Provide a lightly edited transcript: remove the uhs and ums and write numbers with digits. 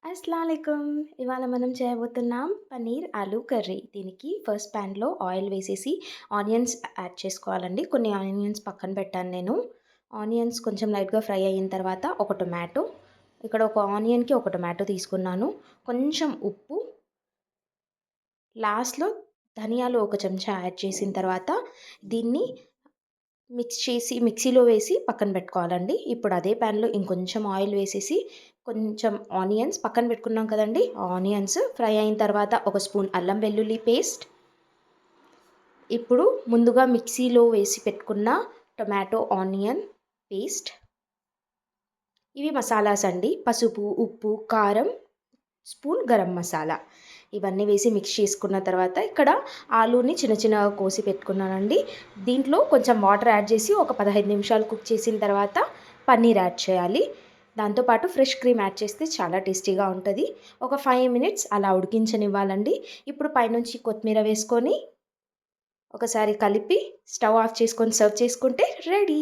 అస్సలాముఅలైకుం. ఇవాళ మనం చేయబోతున్నాం పన్నీర్ ఆలూ కర్రీ. దీనికి ఫస్ట్ ప్యాన్‌లో ఆయిల్ వేసేసి ఆనియన్స్ యాడ్ చేసుకోవాలండి. కొన్ని ఆనియన్స్ పక్కన పెట్టాను నేను. ఆనియన్స్ కొంచెం లైట్‌గా ఫ్రై అయిన తర్వాత ఒక టొమాటో, ఇక్కడ ఒక ఆనియన్‌కి ఒక టొమాటో తీసుకున్నాను. కొంచెం ఉప్పు, లాస్ట్‌లో ధనియాలు ఒక చెంచా యాడ్ చేసిన తర్వాత దీన్ని మిక్స్ చేసి మిక్సీలో వేసి పక్కన పెట్టుకోవాలండి. ఇప్పుడు అదే ప్యాన్‌లో ఇంకొంచెం ఆయిల్ వేసేసి కొంచెం ఆనియన్స్ పక్కన పెట్టుకున్నాం కదండీ! ఆనియన్స్ ఫ్రై అయిన తర్వాత ఒక స్పూన్ అల్లం వెల్లుల్లి పేస్ట్, ఇప్పుడు ముందుగా మిక్సీలో వేసి పెట్టుకున్న టొమాటో ఆనియన్ పేస్ట్, ఇవి మసాలాస్ అండి. పసుపు, ఉప్పు, కారం, స్పూన్ గరం మసాలా ఇవన్నీ వేసి మిక్స్ చేసుకున్న తర్వాత ఇక్కడ ఆలూని చిన్న చిన్నగా కోసి పెట్టుకున్నానండి. దీంట్లో కొంచెం వాటర్ యాడ్ చేసి ఒక 15 నిమిషాలు కుక్ చేసిన తర్వాత పన్నీర్ యాడ్ చేయాలి. దాంతోపాటు ఫ్రెష్ క్రీమ్ యాడ్ చేస్తే చాలా టేస్టీగా ఉంటుంది. ఒక 5 మినిట్స్ అలా ఉడికించనివ్వాలండి. ఇప్పుడు పైనుంచి కొత్తిమీర వేసుకొని ఒకసారి కలిపి స్టవ్ ఆఫ్ చేసుకొని సర్వ్ చేసుకుంటే రెడీ.